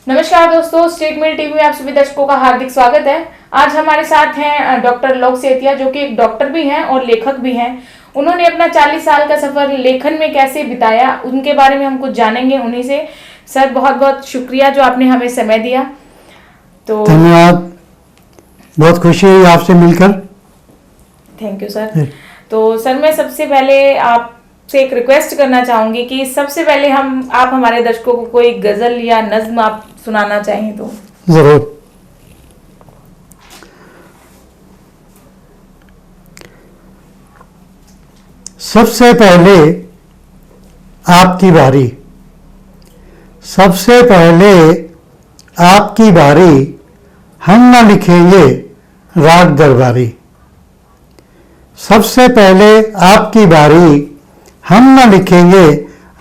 नमस्कार दोस्तों, state mail TV में आप सभी दर्शकों का हार्दिक स्वागत है। आज हमारे साथ हैं डॉक्टर लोक सेतिया, जो कि एक डॉक्टर भी हैं और लेखक भी हैं। उन्होंने अपना 40 साल का सफर लेखन में कैसे बिताया, उनके बारे में हम कुछ जानेंगे उन्हीं से। सर, बहुत बहुत शुक्रिया जो आपने हमें समय दिया। तो धन्यवाद, बहुत खुशी हुई आपसे मिलकर। Thank you sir. तो सर, मैं सबसे पहले आपसे एक रिक्वेस्ट करना चाहूंगी कि सबसे पहले आप हमारे दर्शकों को कोई गजल या नज्म आप सुनाना चाहें तो। जरूर। सबसे पहले आपकी बारी, सबसे पहले आपकी बारी, हम न लिखेंगे राग दरबारी। सबसे पहले आपकी बारी, हम न लिखेंगे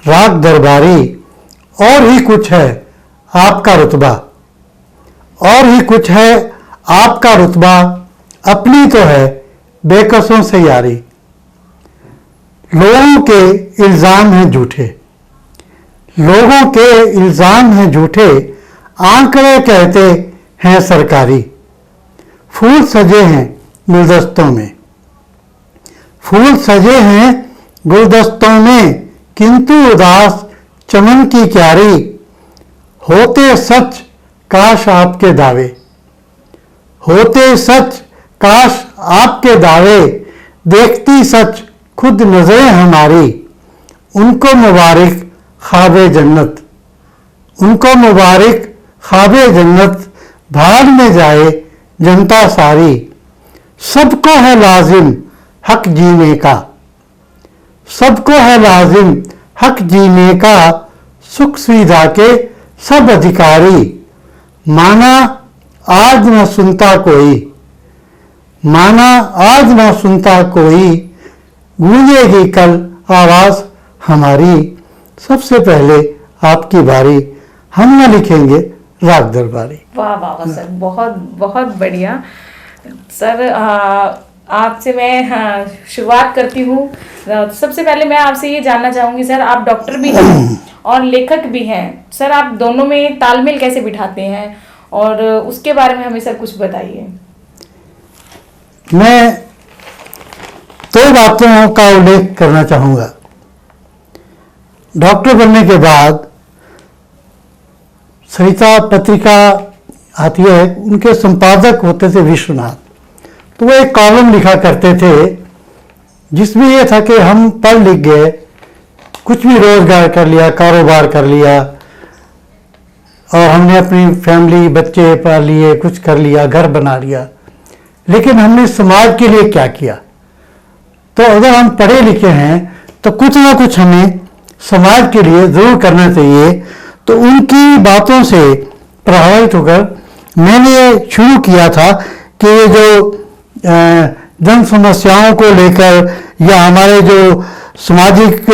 राग दरबारी। और ही कुछ है आपका रुतबा, और ही कुछ है आपका रुतबा, अपनी तो है बेकसों से यारी। लोगों के इल्ज़ाम हैं झूठे, लोगों के इल्ज़ाम हैं झूठे, आंकड़े कहते हैं सरकारी। फूल सजे हैं गुलदस्तों में, फूल सजे हैं गुलदस्तों में, किंतु उदास चमन की क्यारी। होते सच काश आपके दावे, होते सच काश आपके दावे, देखती सच खुद नजरें हमारी। उनको मुबारक ख्वाबे जन्नत, उनको मुबारक ख्वाबे जन्नत, भाड़ में जाए जनता सारी। सबको है लाजिम हक जीने का, सबको है लाजिम हक जीने का, सुख सुविधा के सब अधिकारी। माना आज न सुनता कोई, माना आज न सुनता कोई, गूंजेगी कल आवाज हमारी। सबसे पहले आपकी बारी, हम न लिखेंगे राग दरबारी। वाह वाह वाह सर, बहुत बहुत बढ़िया। सर, आपसे मैं शुरुआत करती हूँ। सबसे पहले मैं आपसे ये जानना चाहूंगी सर, आप डॉक्टर भी हैं और लेखक भी हैं। सर, आप दोनों में तालमेल कैसे बिठाते हैं, और उसके बारे में हमें सर कुछ बताइए। मैं दो बातों का उल्लेख करना चाहूँगा। डॉक्टर बनने के बाद सरिता पत्रिका आती है, उनके संपादक होते थे विश्वनाथ। तो वो एक कॉलम लिखा करते थे जिसमें ये था कि हम पढ़ लिख गए, कुछ भी रोजगार कर लिया, कारोबार कर लिया, और हमने अपनी फैमिली बच्चे पाल लिए, कुछ कर लिया, घर बना लिया, लेकिन हमने समाज के लिए क्या किया। तो अगर हम पढ़े लिखे हैं तो कुछ ना कुछ हमें समाज के लिए जरूर करना चाहिए। तो उनकी बातों से प्रभावित होकर मैंने शुरू किया था कि ये जो जन समस्याओं को लेकर या हमारे जो सामाजिक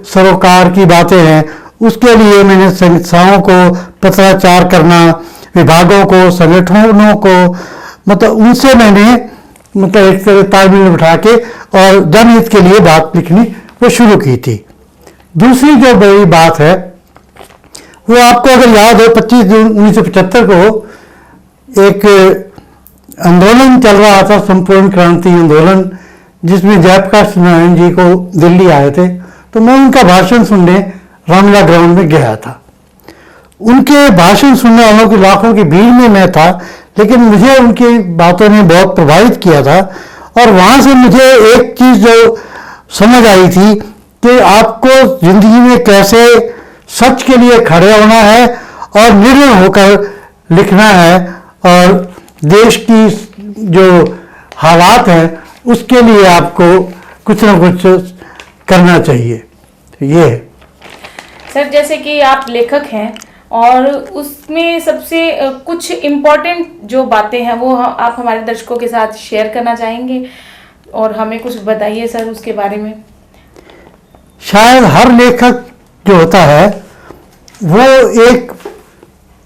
सरोकार की बातें हैं, उसके लिए मैंने संस्थाओं को पत्राचार करना, विभागों को, संगठनों को, मतलब उनसे मैंने एक तरह तालमेल बिठा के और जनहित के लिए बात लिखनी वो शुरू की थी। दूसरी जो बड़ी बात है वो आपको अगर याद हो, 25 जून 1975 को एक आंदोलन चल रहा था, संपूर्ण क्रांति आंदोलन, जिसमें जयप्रकाश नारायण जी को दिल्ली आए थे। तो मैं उनका भाषण सुनने रामलीला ग्राउंड में गया था। उनके भाषण सुनने वालों की लाखों की भीड़ में मैं था, लेकिन मुझे उनकी बातों ने बहुत प्रभावित किया था। और वहाँ से मुझे एक चीज़ जो समझ आई थी कि आपको जिंदगी में कैसे सच के लिए खड़े होना है और निर्भय होकर लिखना है, और देश की जो हालात हैं उसके लिए आपको कुछ ना कुछ करना चाहिए। तो ये है सर, जैसे कि आप लेखक हैं और उसमें सबसे कुछ इम्पोर्टेंट जो बातें हैं वो आप हमारे दर्शकों के साथ शेयर करना चाहेंगे, और हमें कुछ बताइए सर उसके बारे में। शायद हर लेखक जो होता है वो एक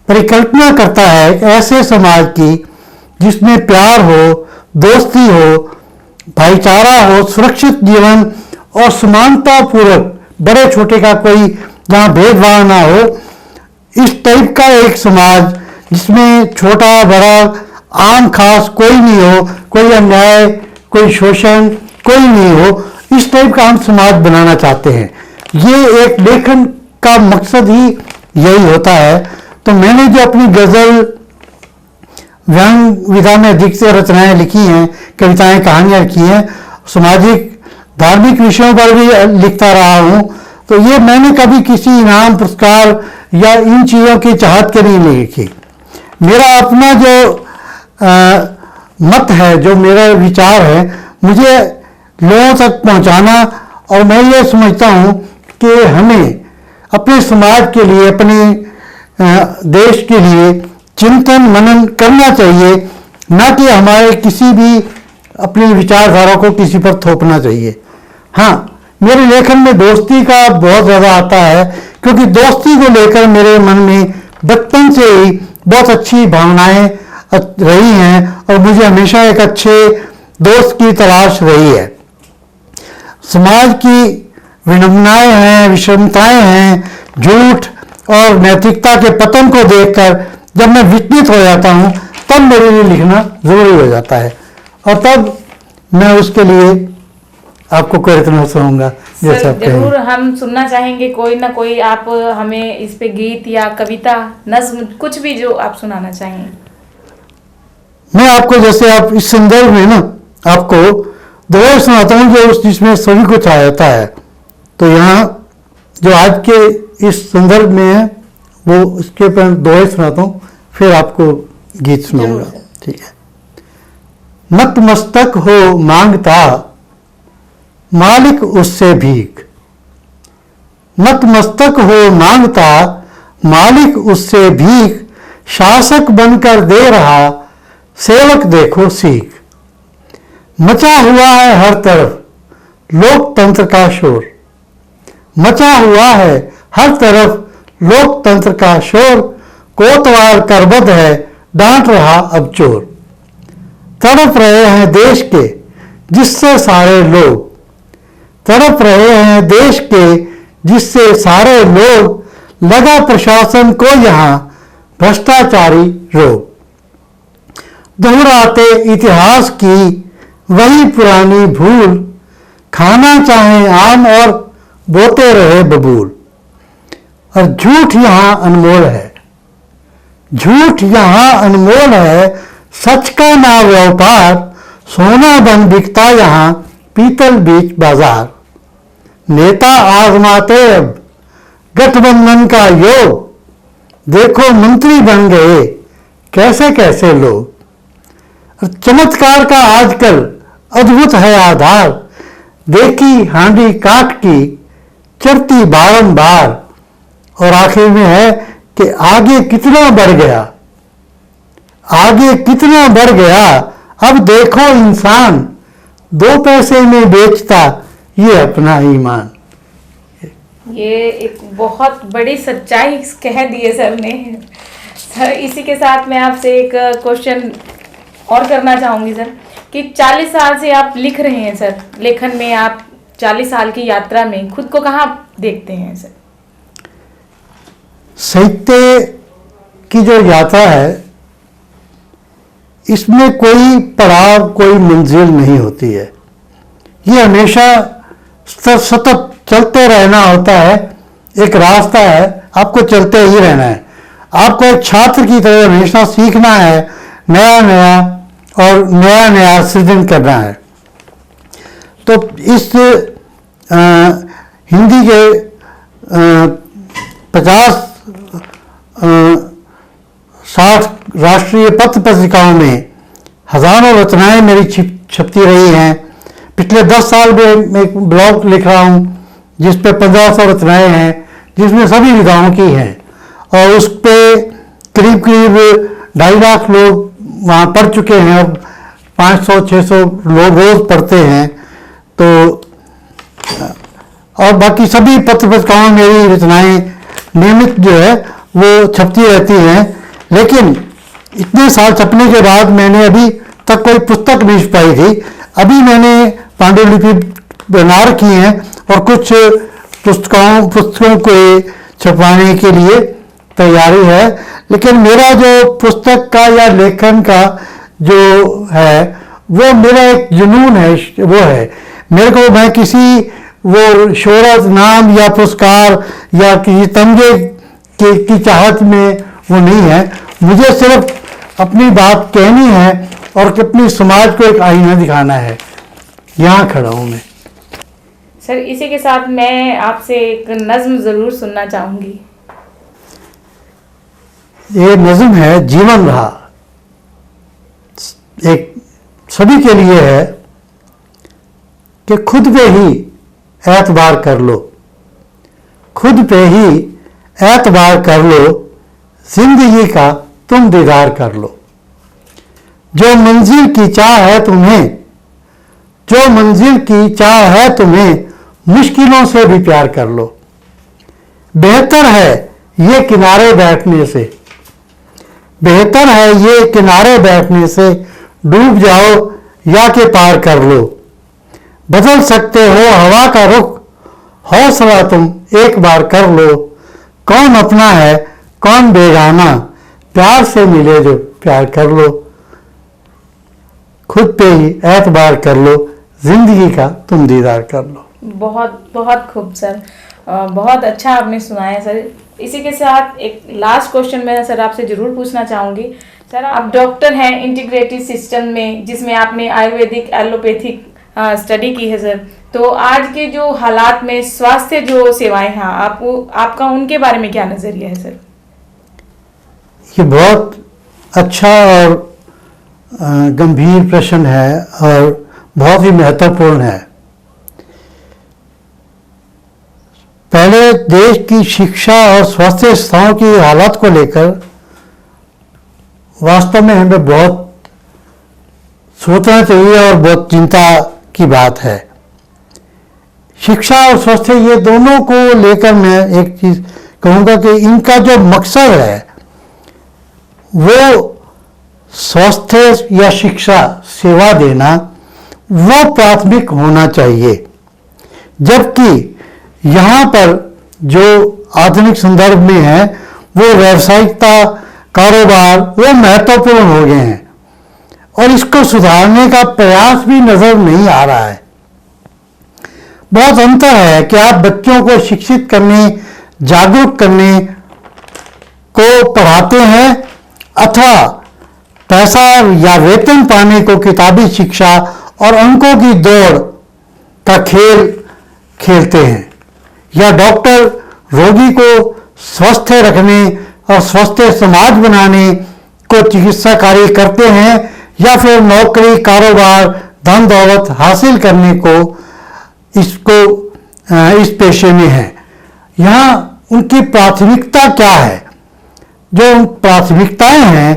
परिकल्पना करता है ऐसे समाज की जिसमें प्यार हो, दोस्ती हो, भाईचारा हो, सुरक्षित जीवन और समानता पूर्वक, बड़े छोटे का कोई जहाँ भेदभाव ना हो, इस टाइप का एक समाज जिसमें छोटा बड़ा आम खास कोई नहीं हो, कोई अन्याय, कोई शोषण कोई नहीं हो, इस टाइप का हम समाज बनाना चाहते हैं। ये एक लेखन का मकसद ही यही होता है। तो मैंने जो अपनी गज़ल व्यंग विधा में अधिक से रचनाएं लिखी हैं, कविताएं कहानियां लिखी हैं, सामाजिक धार्मिक विषयों पर भी लिखता रहा हूँ। तो ये मैंने कभी किसी इनाम पुरस्कार या इन चीज़ों की चाहत के लिए नहीं लिखी। मेरा अपना जो मत है, जो मेरा विचार है, मुझे लोगों तक पहुंचाना, और मैं ये समझता हूँ कि हमें अपने समाज के लिए, अपने देश के लिए चिंतन मनन करना चाहिए, ना कि हमारे किसी भी अपनी विचारधारा को किसी पर थोपना चाहिए। हाँ, मेरे लेखन में दोस्ती का बहुत ज़्यादा आता है, क्योंकि दोस्ती को लेकर मेरे मन में बचपन से ही बहुत अच्छी भावनाएं रही हैं, और मुझे हमेशा एक अच्छे दोस्त की तलाश रही है। समाज की विडंबनाएं हैं, विषमताएं हैं, झूठ और नैतिकता के पतन को देखकर जब मैं विचलित हो जाता हूं, तब मेरे लिए लिखना जरूरी हो जाता है, और तब मैं उसके लिए आपको कोई इतना सुनूंगा। जैसे आप जरूर हम सुनना चाहेंगे कोई ना कोई, आप हमें इस पे गीत या कविता, नज्म, कुछ भी जो आप सुनाना चाहें। मैं आपको, जैसे आप इस संदर्भ में ना, आपको दोहे सुनाता हूँ जो जिसमें सभी कुछ आ जाता है। तो यहाँ जो आज के इस संदर्भ में है, वो इसके ऊपर दोहे सुनाता हूँ, फिर आपको गीत सुनाऊंगा। ठीक है। नतमस्तक हो मांगता मालिक उससे भीख, नतमस्तक हो मांगता मालिक उससे भीख, शासक बनकर दे रहा सेवक देखो सीख। मचा हुआ है हर तरफ लोकतंत्र का शोर, मचा हुआ है हर तरफ लोकतंत्र का शोर, कोतवाल करबद्ध है डांट रहा अब चोर। तड़प रहे हैं देश के जिससे सारे लोग, तड़प रहे हैं देश के जिससे सारे लोग, लगा प्रशासन को यहाँ भ्रष्टाचारी रोग। दोहराते इतिहास की वही पुरानी भूल, खाना चाहे आम और बोते रहे बबूल। और झूठ यहाँ अनमोल है, झूठ यहाँ अनमोल है, सच का ना व्यापार, सोना बन बिकता यहाँ पीतल बीच बाजार। नेता आजमाते अब गठबंधन का योग, देखो मंत्री बन गए कैसे कैसे लोग। चमत्कार का आजकल अद्भुत है आधार, देखी हांडी काट की चढ़ती बारंबार। और आखिर में है कि आगे कितना बढ़ गया, आगे कितना बढ़ गया, अब देखो इंसान 2 पैसे में बेचता ये अपना ईमान। ये एक बहुत बड़ी सच्चाई कह दी है सर ने। सर, इसी के साथ मैं आपसे एक क्वेश्चन और करना चाहूंगी सर, कि 40 साल से आप लिख रहे हैं सर, लेखन में आप 40 साल की यात्रा में खुद को कहाँ देखते हैं सर? साहित्य की जो यात्रा है, इसमें कोई पड़ाव, कोई मंजिल नहीं होती है। ये हमेशा सतत चलते रहना होता है, एक रास्ता है, आपको चलते ही रहना है। आपको एक छात्र की तरह हमेशा सीखना है, नया नया और नया नया सृजन करना है। तो इस हिंदी के 50-60 राष्ट्रीय पत्र पत्रिकाओं में हजारों रचनाएं मेरी छपती रही हैं। पिछले 10 साल में मैं एक ब्लॉग लिख रहा हूँ जिस पे 1500 रचनाएं हैं, जिसमें सभी विधाओं की हैं, और उस पे करीब करीब 2.5 लाख लोग वहाँ पढ़ चुके हैं, और 500-600 लोग रोज पढ़ते हैं। तो और बाकी सभी पत्र पत्रिकाओं में मेरी रचनाएं नियमित जो है वो छपती रहती हैं। लेकिन इतने साल छपने के बाद मैंने अभी तक कोई पुस्तक नहीं छपाई थी। अभी मैंने पांडुलिपि बना रखी है और कुछ पुस्तकों को छपवाने के लिए तैयारी है। लेकिन मेरा जो पुस्तक का या लेखन का जो है वो मेरा एक जुनून है, वो है मेरे को, मैं किसी वो शोहरत, नाम या पुरस्कार या किसी तमगे की चाहत में वो नहीं है। मुझे सिर्फ अपनी बात कहनी है और अपनी समाज को एक आईना दिखाना है। यहाँ खड़ा हूँ मैं। सर इसी के साथ मैं आपसे एक नज्म ज़रूर सुनना चाहूँगी। ये नज्म है जीवन रहा, एक सभी के लिए है कि खुद पे ही एतबार कर लो, खुद पे ही एतबार कर लो, जिंदगी का तुम दीदार कर लो। जो मंजिल की चाह है तुम्हें, जो मंजिल की चाह है तुम्हें, मुश्किलों से भी प्यार कर लो। बेहतर है ये किनारे बैठने से, बेहतर है ये किनारे बैठने से, डूब जाओ या के पार कर लो। बदल सकते हो हवा का रुख, हौसला तुम एक बार कर लो। कौन अपना है कौन बेगाना, प्यार से मिले जो प्यार कर लो। खुद पे ही एतबार कर लो, जिंदगी का तुम दीदार कर लो। बहुत बहुत खूब सर, बहुत अच्छा आपने सुनाया सर। इसी के साथ एक लास्ट क्वेश्चन मैं सर आपसे जरूर पूछना चाहूँगी। सर आप डॉक्टर हैं इंटीग्रेटिव सिस्टम में, जिसमें आपने आयुर्वेदिक एलोपैथिक स्टडी की है सर। तो आज के जो हालात में स्वास्थ्य जो सेवाएं हैं, आपका उनके बारे में क्या नज़रिया है सर? ये बहुत अच्छा और गंभीर प्रश्न है और बहुत ही महत्वपूर्ण है। पहले देश की शिक्षा और स्वास्थ्य संस्थाओं की हालत को लेकर वास्तव में हमें बहुत सोचना चाहिए और बहुत चिंता की बात है। शिक्षा और स्वास्थ्य ये दोनों को लेकर मैं एक चीज कहूँगा कि इनका जो मकसद है वो स्वास्थ्य या शिक्षा सेवा देना वो प्राथमिक होना चाहिए। जबकि यहाँ पर जो आधुनिक संदर्भ में है वो व्यावसायिकता, कारोबार वो महत्वपूर्ण हो गए हैं और इसको सुधारने का प्रयास भी नजर नहीं आ रहा है। बहुत अंतर है कि आप बच्चों को शिक्षित करने, जागरूक करने को पढ़ाते हैं अथवा पैसा या वेतन पाने को किताबी शिक्षा और अंकों की दौड़ का खेल खेलते हैं, या डॉक्टर रोगी को स्वस्थ रखने और स्वस्थ समाज बनाने को चिकित्सा कार्य करते हैं, या फिर नौकरी, कारोबार, धन दौलत हासिल करने को इस पेशे में है। यहाँ उनकी प्राथमिकता क्या है? जो प्राथमिकताएं हैं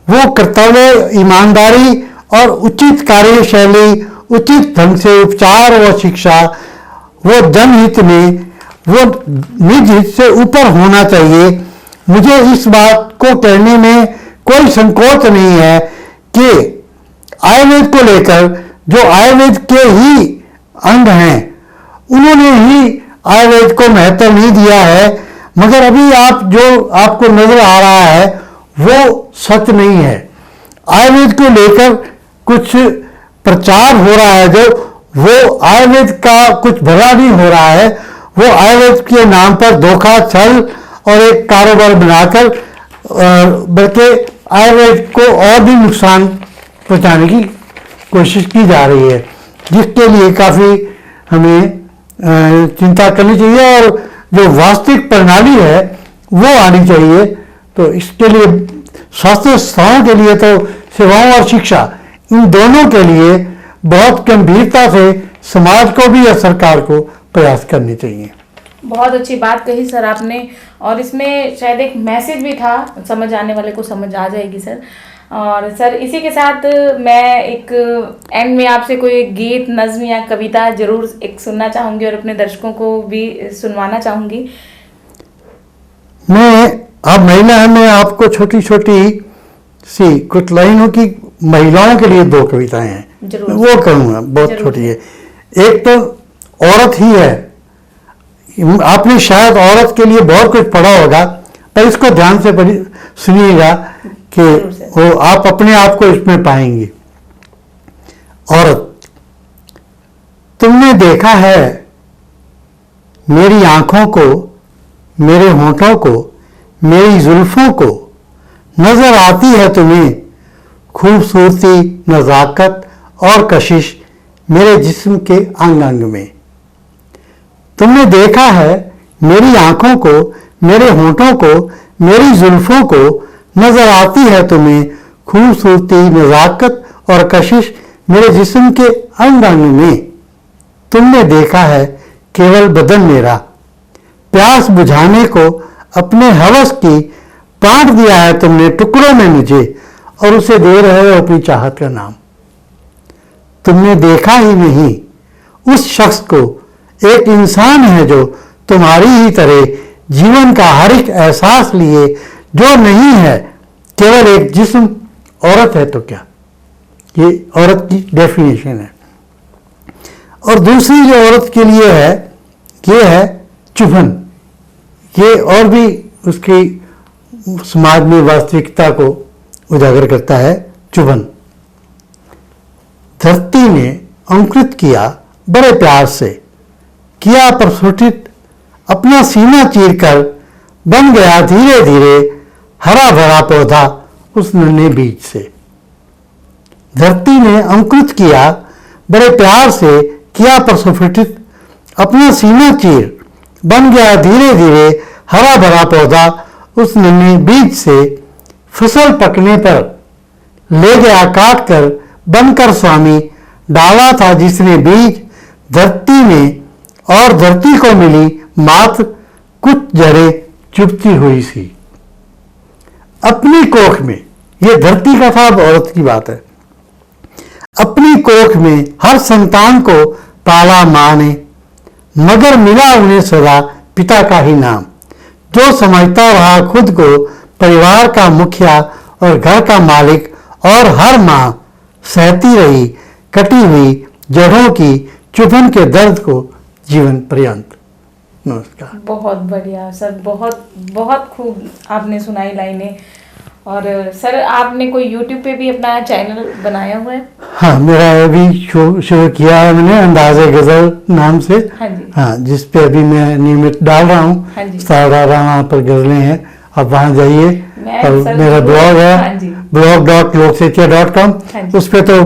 वो कर्तव्य, ईमानदारी और उचित कार्यशैली, उचित ढंग से उपचार व शिक्षा, वो जनहित में, वो निज हित से ऊपर होना चाहिए। मुझे इस बात को कहने में कोई संकोच नहीं है कि आयुर्वेद को लेकर जो आयुर्वेद के ही अंग हैं उन्होंने ही आयुर्वेद को महत्व नहीं दिया है, मगर अभी आपको नजर आ रहा है वो सच नहीं है। आयुर्वेद को लेकर कुछ प्रचार हो रहा है जो वो आयुर्वेद का कुछ भला नहीं हो रहा है, वो आयुर्वेद के नाम पर धोखा, छल और एक कारोबार बनाकर बल्कि आयुर्वेद को और भी नुकसान पहुंचाने की कोशिश की जा रही है, जिसके लिए काफ़ी हमें चिंता करनी चाहिए और जो वास्तविक प्रणाली है वो आनी चाहिए। तो इसके लिए स्वास्थ्य संस्थाओं के लिए तो सेवाओं और शिक्षा इन दोनों के लिए बहुत गंभीरता से समाज को भी या सरकार को प्रयास करनी चाहिए। बहुत अच्छी बात कही सर आपने, और इसमें शायद एक मैसेज भी था, समझ आने वाले को समझ आ जाएगी सर। और सर इसी के साथ मैं एक एंड में आपसे कोई गीत, नज्म या कविता जरूर एक सुनना चाहूँगी और अपने दर्शकों को भी सुनवाना चाहूँगी। आप महिला है, मैं आपको छोटी छोटी सी कुछ लाइनों की महिलाओं के लिए दो कविताएं हैं, वो कहूँगा, बहुत छोटी है। एक तो औरत ही है, आपने शायद औरत के लिए बहुत कुछ पढ़ा होगा, पर इसको ध्यान से सुनिएगा कि जरूर सर। वो आप अपने आप को इसमें पाएंगी। औरत, तुमने देखा है मेरी आंखों को, मेरे होठों को, मेरी जुल्फों को, नजर आती है तुम्हें खूबसूरती, नजाकत और कशिश मेरे जिस्म के अंग अंग में। तुमने देखा है मेरी आंखों को, मेरे होठों को, मेरी जुल्फों को, नजर आती है तुम्हें खूबसूरती, नजाकत और कशिश मेरे जिस्म के अंग अंग में। तुमने देखा है केवल बदन मेरा, प्यास बुझाने को अपने हवस की बांट दिया है तुमने टुकड़ों में मुझे, और उसे दे रहे हो अपनी चाहत का नाम। तुमने देखा ही नहीं उस शख्स को, एक इंसान है जो तुम्हारी ही तरह जीवन का हर एक एहसास लिए, जो नहीं है केवल एक जिस्म। औरत है तो क्या, ये औरत की डेफिनेशन है। और दूसरी जो औरत के लिए है, ये है चुभन। ये और भी उसकी समाज में वास्तविकता को उजागर करता है। चुभन, धरती ने अंकुरित किया बड़े प्यार से, किया प्रस्फुटित अपना सीना चीरकर, बन गया धीरे धीरे हरा भरा पौधा उस नन्हे बीज से। धरती ने अंकुरित किया बड़े प्यार से, किया प्रस्फुटित अपना सीना चीर, बन गया धीरे धीरे हरा भरा पौधा उस नन्हे बीज से। फसल पकने पर ले गया काट कर, बनकर स्वामी डाला था जिसने बीज धरती में, और धरती को मिली मात्र कुछ जड़ें चुभती हुई सी। अपनी कोख में, ये धरती का था, औरत की बात है। अपनी कोख में हर संतान को पाला मां ने, मगर मिला उन्हें सदा पिता का ही नाम। जो समझता रहा खुद को परिवार का मुखिया और घर का मालिक, और हर मां सहती रही कटी हुई जड़ों की चुभन के दर्द को जीवन पर्यंत। नमस्कार। बहुत बढ़िया सर, बहुत बहुत खूब आपने सुनाई लाइनें। और सर, आपने कोई यूट्यूब पे भी अपना चैनल बनाया हुआ है? हाँ, मेरा अभी शुरू किया है मैंने, अंदाज़े गजल नाम से। हाँ जी। हाँ, जिस पे अभी मैं नियमित डाल रहा हूँ। हाँ जी। सारा राणा पर गजलें हैं, आप वहाँ जाइए। मैं और सर मेरा जरूर- ब्लॉग हाँ है जी। blog.loksetia.com। हाँ जी। उस पे तो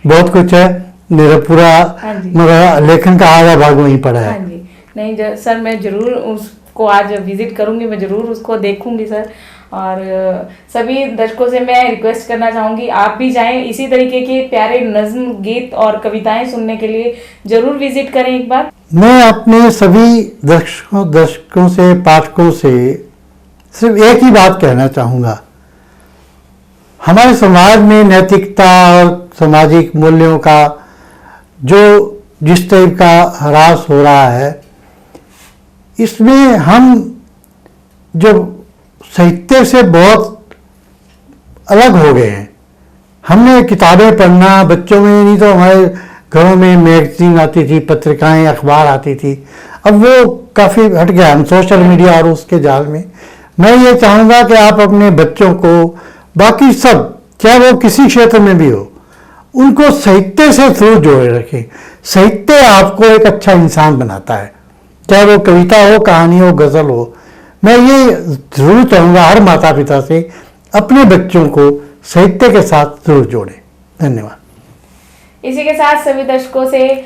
बहुत कुछ है। मेरा पूरा हाँ जी। मेरा लेखन का आधा भाग वहीं पड़ा हाँ है। जी। नहीं सर, मैं जरूर उसको आज विजिट करूंगी, मैं जरूर उसको देखूंगी सर। और सभी दर्शकों से मैं रिक्वेस्ट करना चाहूंगी, आप भी जाएं, इसी तरीके के प्यारे नज्म, गीत और कविताएं सुनने के लिए जरूर विजिट करें एक बार। मैं अपने सभी दर्शकों से, पाठकों से सिर्फ एक ही बात कहना चाहूँगा। हमारे समाज में नैतिकता और सामाजिक मूल्यों का जो जिस टाइप का ह्रास हो रहा है, इसमें हम जो साहित्य से बहुत अलग हो गए हैं। हमने किताबें पढ़ना बच्चों में, नहीं तो हमारे घरों में मैगजीन आती थी, पत्रिकाएं, अखबार आती थी। अब वो काफ़ी हट गया, हम सोशल मीडिया और उसके जाल में। मैं ये चाहूँगा कि आप अपने बच्चों को, बाकी सब, चाहे वो किसी क्षेत्र में भी हो, उनको साहित्य से थ्रू जोड़े रखें। साहित्य आपको एक अच्छा इंसान बनाता है, चाहे वो कविता हो, कहानी हो, गज़ल हो। मैं ये जरूर चाहूँगा हर माता पिता से अपने बच्चों को साहित्य के साथ जरूर जोड़ें। धन्यवाद। इसी के साथ सभी दर्शकों से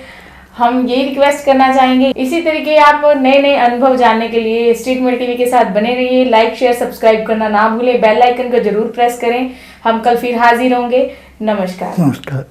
हम यही रिक्वेस्ट करना चाहेंगे, इसी तरीके आप नए नए अनुभव जानने के लिए स्ट्रीट मेल टीवी के साथ बने रहिए। लाइक, शेयर, सब्सक्राइब करना ना भूलें, बेल आइकन को जरूर प्रेस करें। हम कल फिर हाजिर होंगे। नमस्कार। नमस्कार।